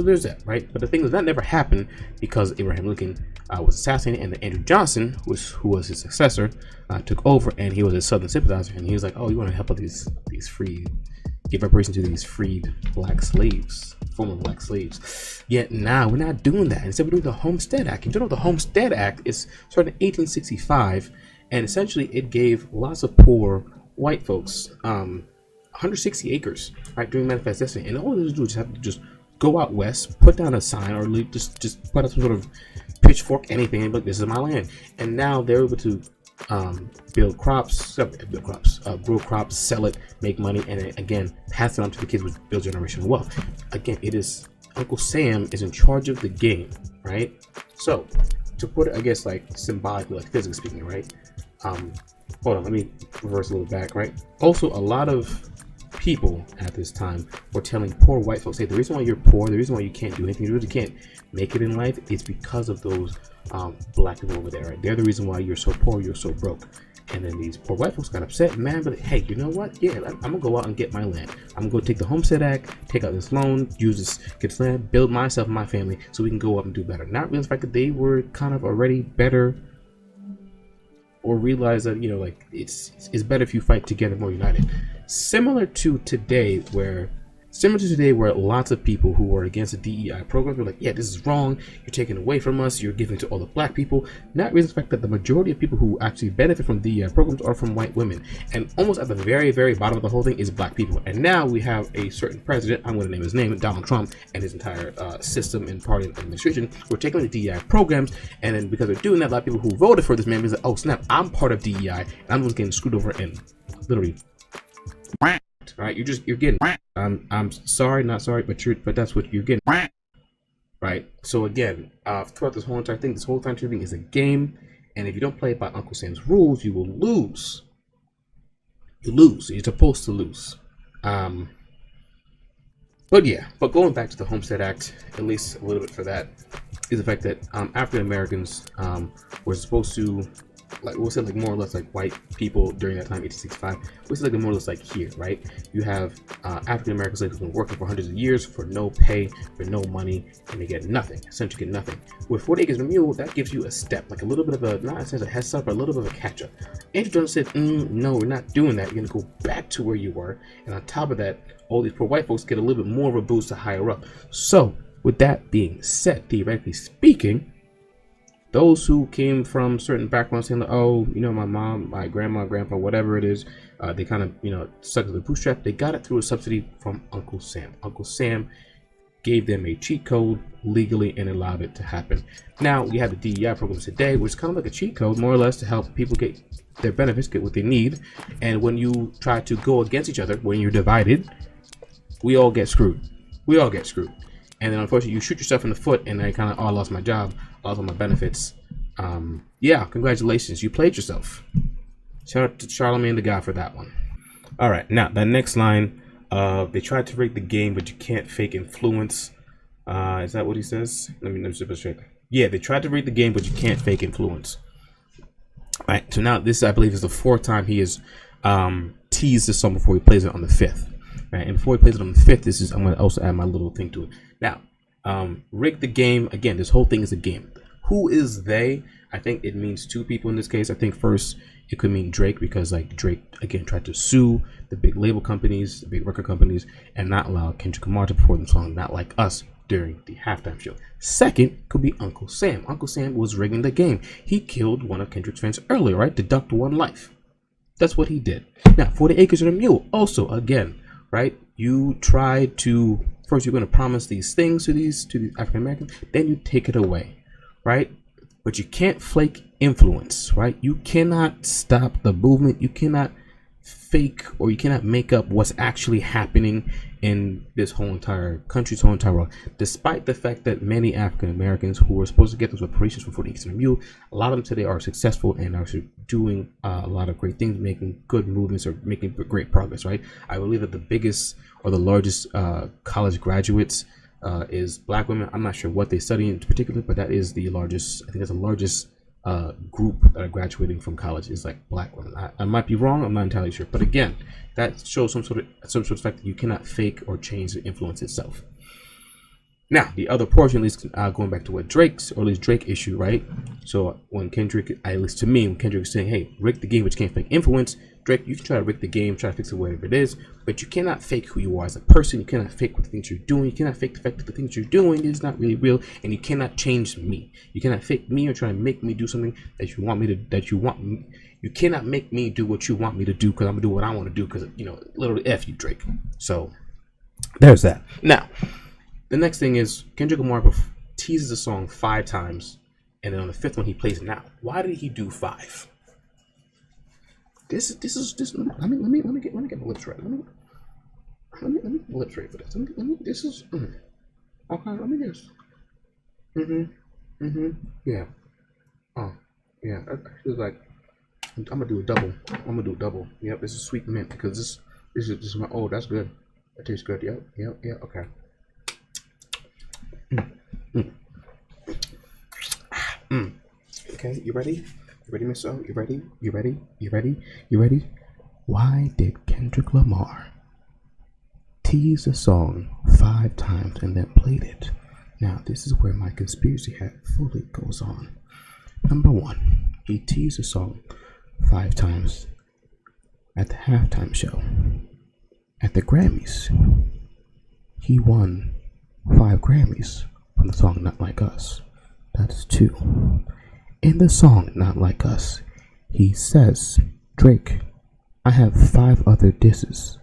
there's that, right? But the thing is that never happened because Abraham Lincoln was assassinated, and then Andrew Johnson, who was his successor, took over, and he was a Southern sympathizer, and he was like, oh, you want to help out these free, give reparations to these freed black slaves, former black slaves. Yet now we're not doing that. Instead, we're doing the Homestead Act. You know, the Homestead Act is started in 1865, and essentially it gave lots of poor white folks 160 acres, right, during Manifest Destiny, and all they do is have to just go out west, put down a sign, or just put up some sort of pitchfork, anything, and look, this is my land. And now they're able to grow crops, sell it, make money, and again pass it on to the kids, which builds generational wealth. Again, it is Uncle Sam is in charge of the game, right? So to put it, I guess, like symbolically, like physically speaking, right? Hold on, let me reverse a little back, right? Also, a lot of people at this time were telling poor white folks, hey, the reason why you're poor, the reason why you can't do anything, you really can't make it in life, is because of those black people over there, right? They're the reason why you're so poor, you're so broke. And then these poor white folks got upset, man, but hey, you know what? Yeah, I'm gonna go out and get my land. I'm gonna go take the Homestead Act, take out this loan, use this, get this land, build myself and my family so we can go up and do better. Not realizing the fact that they were kind of already better, or realize that, you know, like it's better if you fight together, more united. Similar to today, where lots of people who are against the DEI program were like, yeah, this is wrong, you're taking away from us, you're giving to all the black people, not realizing the fact that the majority of people who actually benefit from DEI programs are from white women. And almost at the very, very bottom of the whole thing is black people. And now we have a certain president, I'm going to name his name, Donald Trump, and his entire system and party and administration. We're taking the DEI programs, and then because they're doing that, a lot of people who voted for this man is like, oh snap, I'm part of DEI, and I'm just getting screwed over and literally, right? You're getting, I'm sorry, not sorry, but that's what you're getting, right? So again, throughout this whole entire thing, is a game, and if you don't play it by Uncle Sam's rules, you will lose. You're supposed to lose. But going back to the Homestead Act, at least a little bit for that, is the fact that African Americans were supposed to, like, we'll say, like, more or less like white people during that time, 1865. We'll say like more or less like here, right? You have African Americans who've been working for hundreds of years for no pay, for no money, and they get nothing. Essentially, get nothing. With 40 acres and a mule, that gives you a step, like a little bit of a, not a sense of head start, but a little bit of a catch up. Andrew Johnson said, no, we're not doing that. You're gonna go back to where you were, and on top of that, all these poor white folks get a little bit more of a boost to higher up. So, with that being said, theoretically speaking, those who came from certain backgrounds saying, like, oh, you know, my mom, my grandma, grandpa, whatever it is, they kind of, you know, stuck to the bootstrap. They got it through a subsidy from Uncle Sam. Uncle Sam gave them a cheat code legally and allowed it to happen. Now we have the DEI programs today, which is kind of like a cheat code, more or less, to help people get their benefits, get what they need. And when you try to go against each other, when you're divided, we all get screwed. And then unfortunately you shoot yourself in the foot, and I kind of, oh, I lost my job, I lost all my benefits. Yeah, congratulations, you played yourself. Shout out to Charlemagne the God for that one. All right, now that next line, they tried to rig the game, but you can't fake influence. Is that what he says? Let me just straight. Yeah, they tried to read the game, but you can't fake influence. All right. So now this, I believe, is the 4th time he has teased the song before he plays it on the 5th. Right, and before he plays it on the 5th, I'm going to also add my little thing to it. Now, rig the game. Again, this whole thing is a game. Who is they? I think it means 2 people in this case. I think first it could mean Drake, because like Drake again tried to sue the big label companies, the big record companies, and not allow Kendrick Lamar to perform the song "Not Like Us" during the halftime show. Second could be Uncle Sam. Uncle Sam was rigging the game. He killed one of Kendrick's fans earlier, right? Deduct 1 life. That's what he did. Now, 40 Acres and a Mule. Also, again, right? You try to first you're going to promise these things to these African Americans, then you take it away, right? But you can't flake influence, right? You cannot stop the movement. You cannot fake, or you cannot make up what's actually happening in this whole entire country, this whole entire world. Despite the fact that many African Americans who were supposed to get those reparations from 40 Acres and a Mule, a lot of them today are successful and are doing a lot of great things, making good movements or making great progress, right? I believe that the biggest or the largest college graduates is Black women. I'm not sure what they study in particular, but that is the largest. I think that's the largest group that are graduating from college is like Black women. I might be wrong. I'm not entirely sure, but again, that shows some sort of fact that you cannot fake or change the influence itself. Now, the other portion, at least going back to what Drake's, or at least Drake issue, right? So when Kendrick, at least to me, when Kendrick is saying, hey, rig the game, which can't fake influence, Drake, you can try to rig the game, try to fix it, whatever it is, but you cannot fake who you are as a person. You cannot fake what the things you're doing. You cannot fake the fact that the things you're doing is not really real, and you cannot change me. You cannot fake me or try to make me do something that you want me to, you cannot make me do what you want me to do, because I'm going to do what I want to do, because, you know, literally F you, Drake. So there's that. Now, the next thing is Kendrick Lamar teases the song 5 times, and then on the 5th one he plays it. Now, why did he do 5? This. Let me get my lips right. Let me get my lips right for this. Let me this is okay. Let me just. Yeah. Oh, yeah. This is like I'm gonna do a double. Yep. This is sweet mint, because this is my that's good. That tastes good. Yep. Okay. Okay, you ready? You ready, Mister.O? You ready? Why did Kendrick Lamar tease a song 5 times and then played it? Now, this is where my conspiracy hat fully goes on. Number 1, he teased a song 5 times at the halftime show. At the Grammys, he won 5 Grammys from the song Not Like Us. That's 2. In the song Not Like Us, he says, Drake, I have 5 other disses,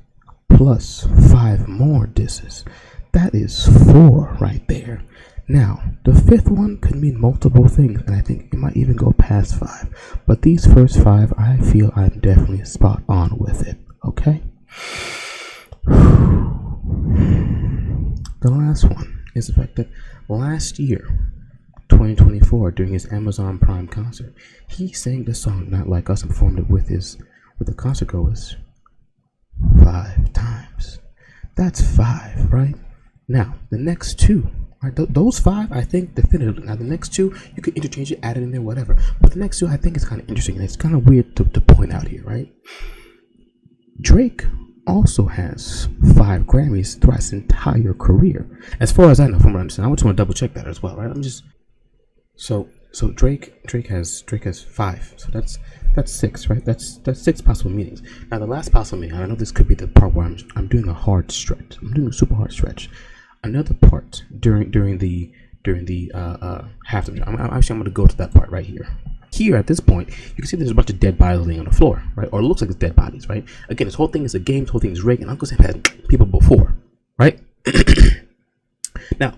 plus 5 more disses. That is 4 right there. Now, the 5th one could mean multiple things, and I think it might even go past 5. But these first 5, I feel I'm definitely spot on with it, okay? The last one is the fact that last year, 2024, during his Amazon Prime concert, he sang the song Not Like Us and performed it with the concert goers 5 times. That's 5, right? Now, the next 2, right? Those 5, I think definitively. Now, the next 2, you could interchange it, add it in there, whatever. But the next 2, I think is kind of interesting, and it's kind of weird to point out here, right? Drake also has 5 Grammys throughout his entire career, as far as I know, from what I understand. I just want to double check that as well, right? So Drake has 5. So that's 6, right? That's 6 possible meanings. Now the last possible meaning, I know this could be the part where I'm doing a hard stretch. I'm doing a super hard stretch. Another part during the halftime. I'm going to go to that part right here. Here at this point, you can see there's a bunch of dead bodies laying on the floor, right? Or it looks like it's dead bodies, right? Again, this whole thing is a game. This whole thing is rigged, and Uncle Sam had people before, right? Now,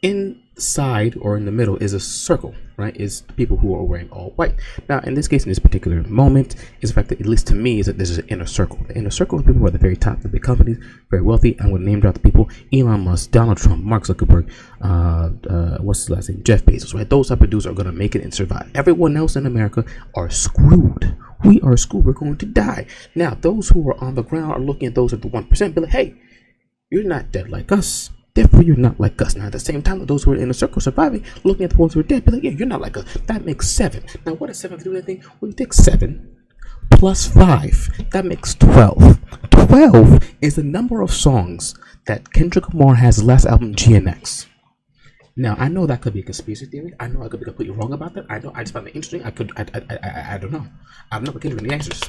inside or in the middle is a circle, right? Is people who are wearing all white. Now, in this case, in this particular moment, is the fact that, at least to me, is that there's an inner circle. The inner circle is people who are at the very top of the big companies, very wealthy. I'm going to name drop the people: Elon Musk, Donald Trump, Mark Zuckerberg, what's his last name? Jeff Bezos, right? Those type of dudes are going to make it and survive. Everyone else in America are screwed. We are screwed. We're going to die. Now, those who are on the ground are looking at those at the 1%, be like, hey, you're not dead like us. Therefore, you're not like us. Now, at the same time, those who are in the circle surviving, looking at the ones who are dead, be like, yeah, you're not like us. That makes 7. Now, what does 7 have to do with anything? Well, you take 7 plus 5. That makes 12. 12 is the number of songs that Kendrick Lamar has his last album, GNX. Now, I know that could be a conspiracy theory. I know I could be completely wrong about that. I know. I just find it interesting. I don't know. I'm not Kendrick. I need answers.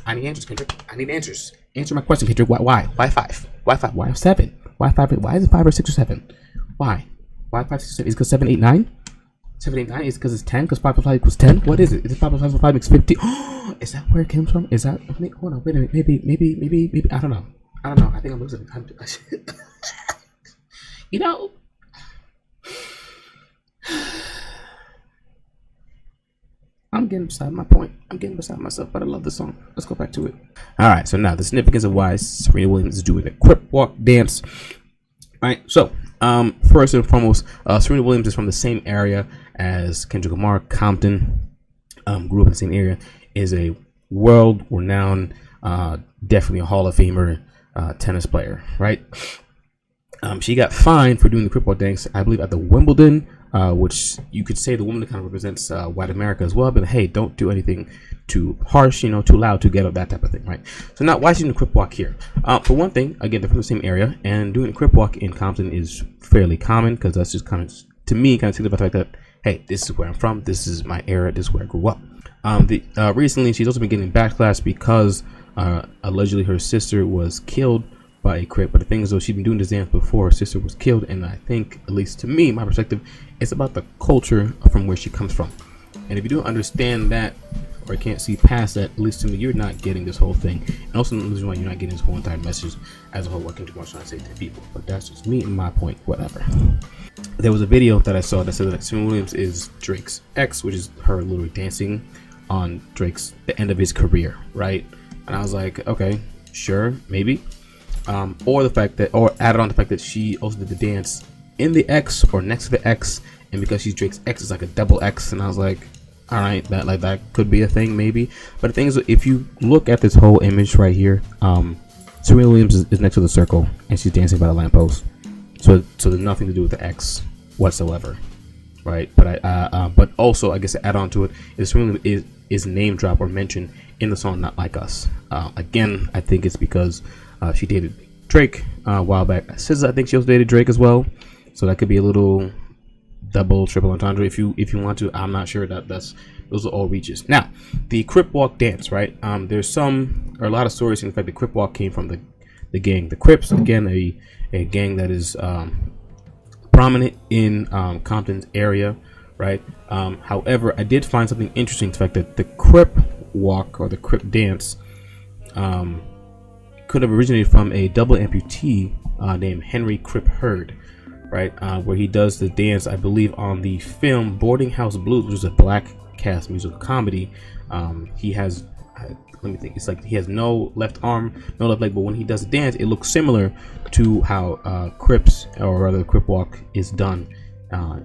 I need answers, Kendrick. I need answers. Answer my question, Kendrick. Why? Why 5? Why 5? Why 7? Why 5? Why is it 5 or 6 or 7? Why? Why 5, 6, 7? Is it because 7, 8, 9? 7, 8, 9? Is it because it's 10? Because 5 plus 5 equals 10? What is it? Is it 5 plus 5 plus 5 makes 50? Oh, is that where it came from? Is that? Hold on. Wait a minute. Maybe. I don't know. I think I'm losing. You know. I'm getting beside my point. I'm getting beside myself, but I love the song. Let's go back to it. All right, so now the significance of why Serena Williams is doing the Crip walk dance. All right, so first and foremost, Serena Williams is from the same area as Kendrick Lamar, Compton. Grew up in the same area. Is a world-renowned, definitely a Hall of Famer tennis player, right? She got fined for doing the Crip walk dance, I believe, at the Wimbledon. Which you could say the woman kind of represents white America as well, but hey, don't do anything too harsh, too loud, too ghetto, that type of thing, right? So now, why is she doing the Crip walk here? For one thing, again, they're from the same area, and doing a Crip walk in Compton is fairly common because that's just kind of, to me, kind of signifies the fact that, hey, this is where I'm from, this is my era, this is where I grew up. Recently, she's also been getting backlash because allegedly her sister was killed by a Crip, but the thing is, though, she'd been doing this dance before her sister was killed, and I think, at least to me, my perspective, it's about the culture from where she comes from. And if you don't understand that, or can't see past that, at least to me, you're not getting this whole thing. And also, the reason why you're not getting this whole entire message as a whole, what Kendrick Lamar's trying to say to people. But that's just me and my point, whatever. There was a video that I saw that said that Serena Williams is Drake's ex, which is her literally dancing on Drake's, the end of his career, right? And I was like, okay, sure, maybe. Or the fact that, or added on the fact that she also did the dance in the X or next to the X, and because she's Drake's X, it's like a double X, and I was like, all right, that could be a thing, maybe. But the thing is, if you look at this whole image right here, Serena Williams is next to the circle, and she's dancing by the lamppost, so there's nothing to do with the X whatsoever, right? But but also, I guess to add on to it, is Serena is name drop or mentioned in the song "Not Like Us." Again, I think it's because she dated Drake a while back. SZA, I think she also dated Drake as well, so that could be a little double, triple entendre if you want to. I'm not sure. Those are all reaches. Now, the Crip walk dance, right? There's a lot of stories. In fact, the Crip walk came from the gang, the Crips. Again, a gang that is prominent in Compton's area, right? However, I did find something interesting. The fact that the Crip walk or the Crip dance could have originated from a double amputee named Henry Crip Hurd, right? Where he does the dance, I believe, on the film Boarding House Blues, which is a black cast musical comedy. He has, let me think, it's like he has no left arm, no left leg, but when he does the dance, it looks similar to how Crips, or rather the Crip walk, is done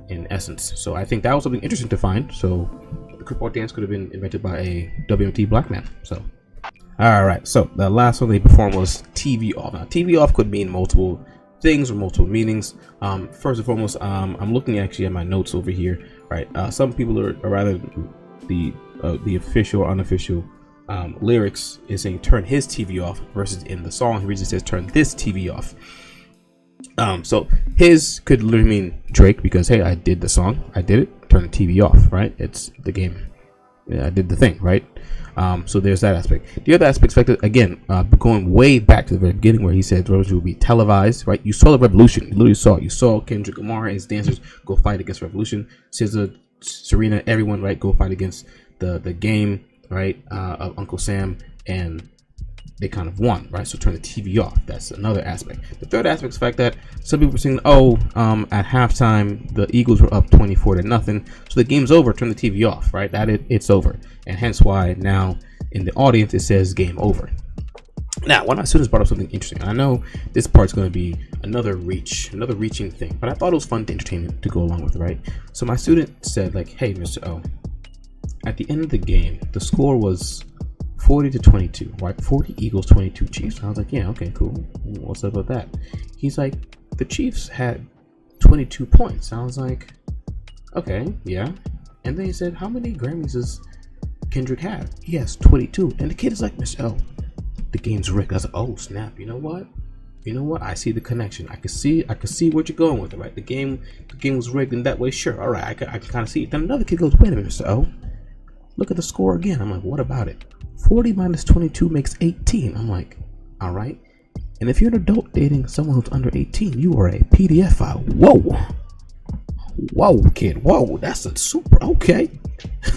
in essence. So I think that was something interesting to find. So the Crip walk dance could have been invented by a WMT black man. So all right, so the last one they performed was TV off. Now, TV off could mean multiple things or multiple meanings. First and foremost, I'm looking actually at my notes over here, right? Some people are rather the official or unofficial lyrics is saying turn his TV off, versus in the song he originally says turn this TV off. So his could literally mean Drake, because hey, I did the song, I did it, turn the TV off, right? It's the game. Yeah, I did the thing, right? So there's that aspect. The other aspect, again, going way back to the very beginning, where he said the revolution will be televised, right? You saw the revolution. You literally saw it. You saw Kendrick Lamar and his dancers go fight against revolution. SZA, Serena, everyone, right, go fight against the game, right, of Uncle Sam, and they kind of won, right? So turn the TV off. That's another aspect. The third aspect is the fact that some people were saying, at halftime the Eagles were up 24-0, so the game's over. Turn the TV off, right? It's over, and hence why now in the audience it says game over. Now, one of my students brought up something interesting. I know this part's going to be another reaching thing, but I thought it was fun to entertain it to go along with, right? So my student said, like, hey, Mister.O, at the end of the game, the score was 40-22, right? 40 Eagles, 22 Chiefs. I was like, yeah, okay, cool. What's up with that? He's like, the Chiefs had 22 points. I was like, okay, yeah. And then he said, how many Grammys does Kendrick have? He has 22. And the kid is like, Mister.O, the game's rigged. I was like, oh snap, you know what? I see the connection. I can see what you're going with it, right? The game was rigged in that way. Sure, all right, I can kind of see it. Then another kid goes, wait a minute, Mister.O, look at the score again. I'm like, what about it? 40 minus 22 makes 18. I'm like, all right. And if you're an adult dating someone who's under 18, you are a PDF file. Whoa, kid. Whoa, that's a super okay.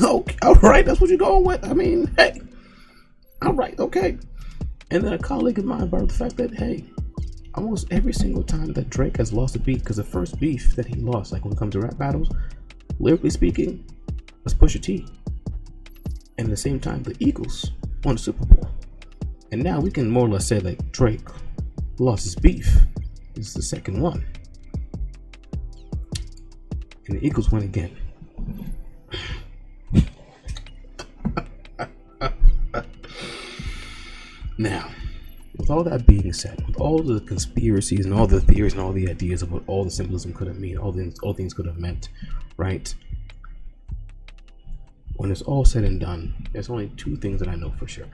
Okay, all right, that's what you're going with. I mean, hey, all right, okay. And then a colleague of mine brought up the fact that, hey, almost every single time that Drake has lost a beef, because the first beef that he lost, like when it comes to rap battles, lyrically speaking, was Pusha T. And at the same time, the Eagles won the Super Bowl. And now we can more or less say like Drake lost his beef. This is the second one. And the Eagles win again. Now, with all that being said, with all the conspiracies and all the theories and all the ideas of what all the symbolism could have meant, all things could have meant, right? When it's all said and done, there's only two things that I know for sure.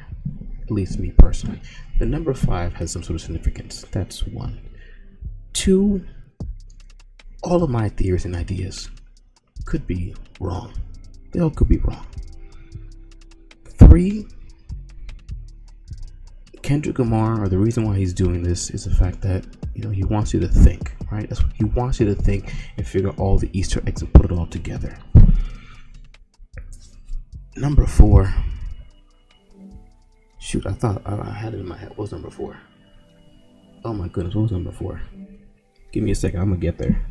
At least me personally. The number 5 has some sort of significance. That's 1. 2, all of my theories and ideas could be wrong. They all could be wrong. 3, Kendrick Lamar, or the reason why he's doing this, is the fact that, you know, he wants you to think, right? That's what he wants you to think and figure all the Easter eggs and put it all together. Number 4. Shoot, I thought I had it in my head. What was number 4? Oh my goodness, what was number 4? Give me a second, I'm gonna get there.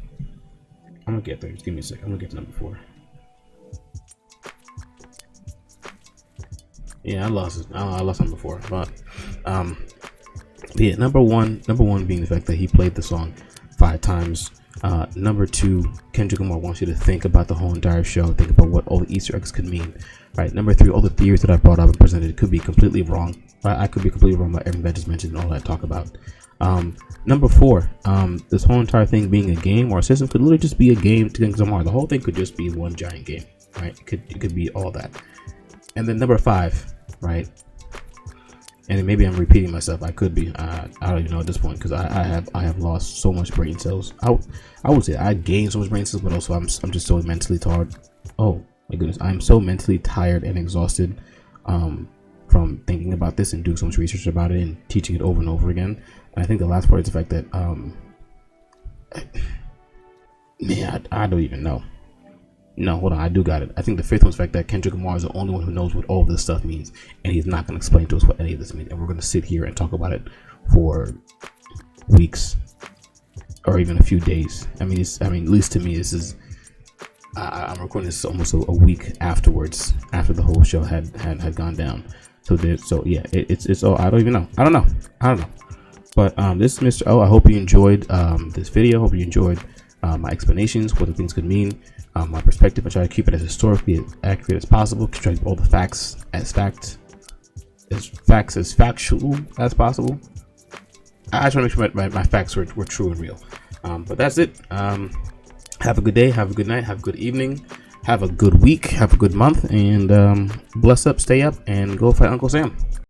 Just give me a second. I'm gonna get to number 4. Yeah, I lost it. I lost number 4. But yeah, number one being the fact that he played the song 5 times. Number 2, Kendrick Lamar wants you to think about the whole entire show, think about what all the Easter eggs could mean. Right. Number 3, all the theories that I brought up and presented could be completely wrong. Right? I could be completely wrong about everything I just mentioned and all that I talk about. Number 4, this whole entire thing being a game or a system could literally just be a game to Kendrick Lamar. The whole thing could just be one giant game. Right. It could be all that. And then number 5, right? And maybe I'm repeating myself. I could be. I don't even know at this point, because I have lost so much brain cells. I would say I gained so much brain cells, but also I'm just so mentally tired. Oh my goodness, I'm so mentally tired and exhausted from thinking about this and doing so much research about it and teaching it over and over again. And I think the last part is the fact that man, I don't even know. No, hold on, I do got it. I think the 5th one's the fact that Kendrick Lamar is the only one who knows what all this stuff means, and he's not going to explain to us what any of this means, and we're going to sit here and talk about it for weeks or even a few days. I mean, at least to me, this is. I'm recording this almost a week afterwards, after the whole show had gone down. So yeah, it's all. I don't even know. I don't know. But this is Mister.O. I hope you enjoyed this video. I hope you enjoyed my explanations, what the things could mean. My perspective. I try to keep it as historically accurate as possible. Try to keep all the facts as factual as possible. I try to make sure my facts were true and real. But that's it. Have a good day. Have a good night. Have a good evening. Have a good week. Have a good month. And bless up, stay up, and go fight Uncle Sam.